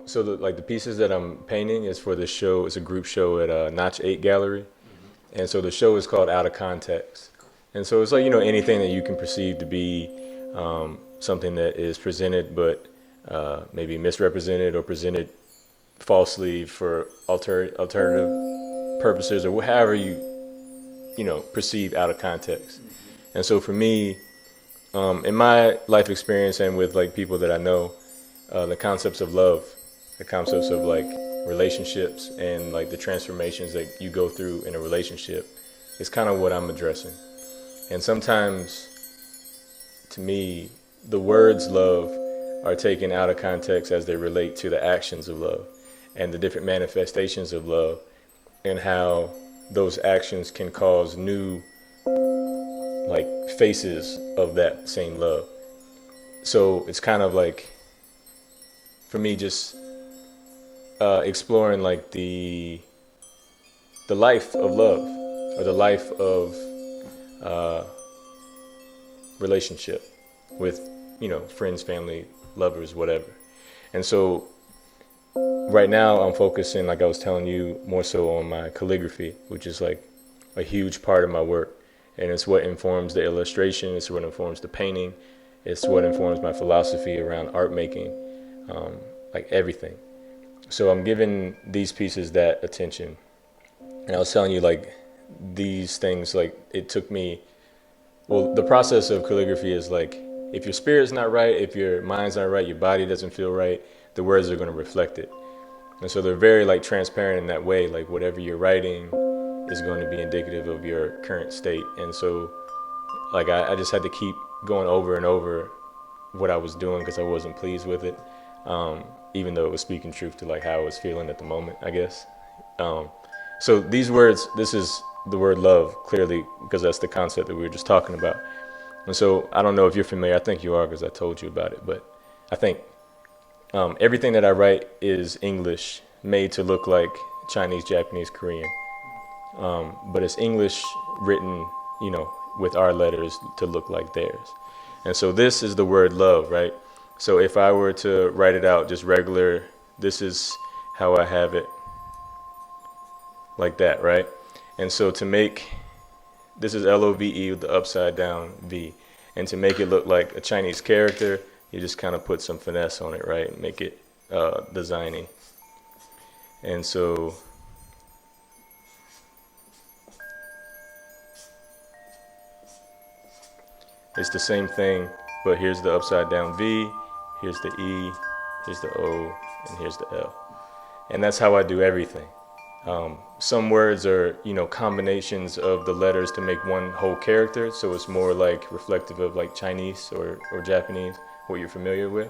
So the pieces that I'm painting is for the show. It's a group show at Notch 8 Gallery. And so the show is called Out of Context. And so it's like, anything that you can perceive to be something that is presented but maybe misrepresented or presented falsely for alternative purposes, or however you perceive out of context. And so for me, in my life experience and with like people that I know, the concepts of love, the concepts of like relationships and like the transformations that you go through in a relationship is kind of what I'm addressing. And sometimes, to me, the words love are taken out of context as they relate to the actions of love and the different manifestations of love, and how those actions can cause new like faces of that same love. So it's kind of like, for me, just exploring like the life of love, or the life of relationship with friends, family, lovers, whatever. And so right now I'm focusing, like I was telling you, more so on my calligraphy, which is like a huge part of my work. And it's what informs the illustration, it's what informs the painting, it's what informs my philosophy around art making, like everything. So I'm giving these pieces that attention. And I was telling you, like, these things, like, it took me, well, the process of calligraphy is like, if your spirit's not right, if your mind's not right, your body doesn't feel right, the words are going to reflect it. And so they're very like transparent in that way, like whatever you're writing is going to be indicative of your current state. And so like I just had to keep going over and over what I was doing because I wasn't pleased with it, even though it was speaking truth to like how I was feeling at the moment, I guess. So these words, this is the word love, clearly, because that's the concept that we were just talking about. And so I don't know if you're familiar. I think you are because I told you about it. But I think everything that I write is English, made to look like Chinese, Japanese, Korean. But it's English written, with our letters to look like theirs. And so this is the word love, right? So if I were to write it out just regular, this is how I have it, like that, right? And so to make, this is LOVE with the upside down V. And to make it look like a Chinese character, you just kind of put some finesse on it, right? Make it designy. And so it's the same thing, but here's the upside down V, here's the E, here's the O, and here's the L. And that's how I do everything. Some words are, combinations of the letters to make one whole character, so it's more like reflective of like Chinese or Japanese, what you're familiar with,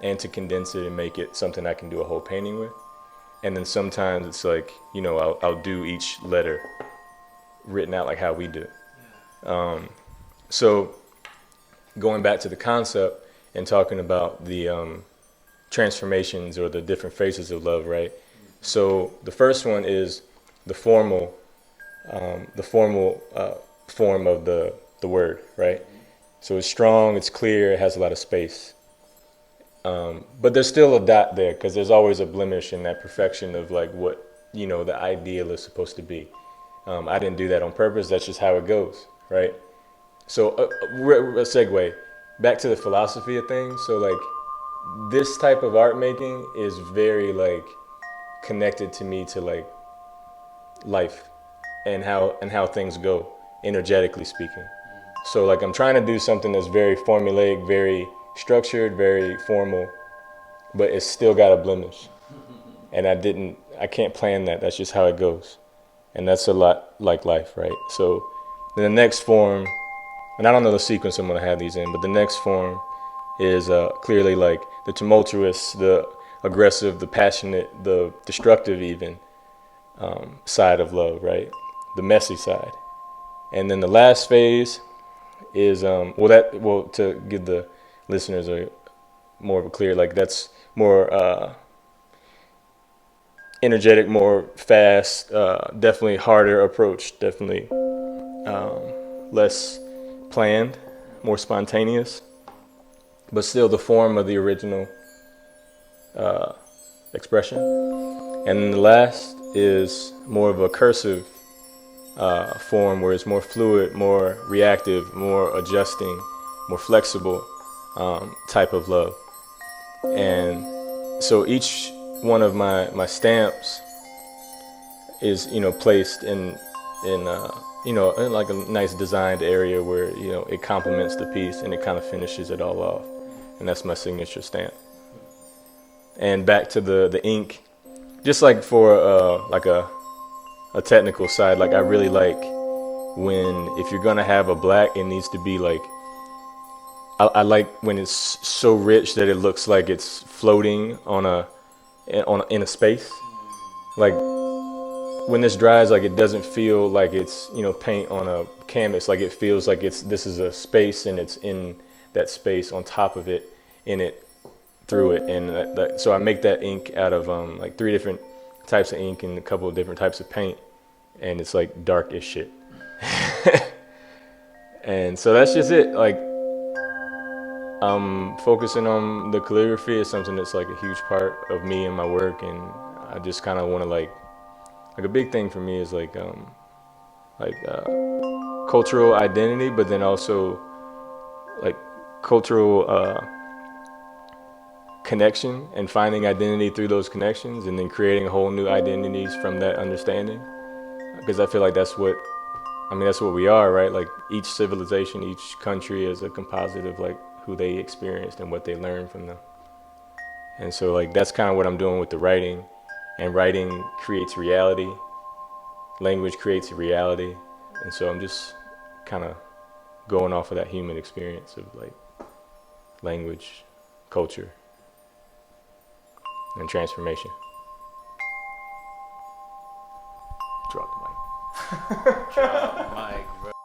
and to condense it and make it something I can do a whole painting with. And then sometimes it's like, I'll do each letter written out like how we do. So going back to the concept and talking about the transformations or the different phases of love, right? So the first one is the formal form of the word, right? So it's strong, it's clear, it has a lot of space. But there's still a dot there because there's always a blemish in that perfection of like what, the ideal is supposed to be. I didn't do that on purpose, that's just how it goes, right? So a segue back to the philosophy of things. So like this type of art making is very like connected to me to like life and how things go, energetically speaking. So like I'm trying to do something that's very formulaic, very structured, very formal, but it's still got a blemish. And I can't plan that. That's just how it goes. And that's a lot like life, right? So then the next form, and I don't know the sequence I'm gonna have these in, but the next form is clearly like the tumultuous, the aggressive, the passionate, the destructive even side of love, right? The messy side. And then the last phase is to give the listeners a more of a clear, like that's more energetic, more fast, definitely harder approach, definitely less planned, more spontaneous, but still the form of the original expression. And then the last is more of a cursive form where it's more fluid, more reactive, more adjusting, more flexible type of love. And so each one of my stamps is, you know, placed in you know, in like a nice designed area where, you know, it complements the piece and it kind of finishes it all off. And that's my signature stamp. And back to the ink, just like for like a technical side, like I really like when, if you're gonna have a black, it needs to be like, I like when it's so rich that it looks like it's floating in a space. Like when this dries, like it doesn't feel like it's, you know, paint on a canvas. Like it feels like this is a space and it's in that space on top of it, in it, through it. And so I make that ink out of like 3 different types of ink and a couple of different types of paint, and it's like dark as shit. And so that's just it. Like focusing on the calligraphy is something that's like a huge part of me and my work, and I just kind of want to like a big thing for me is like cultural identity, but then also like cultural connection and finding identity through those connections, and then creating whole new identities from that understanding. Because I feel like that's what we are, right? Like each civilization, each country is a composite of like who they experienced and what they learned from them. And so like that's kind of what I'm doing with the writing. And writing creates reality. Language creates reality. And so I'm just kind of going off of that human experience of like language, culture, and transformation. Drop the mic. Drop the mic, bro.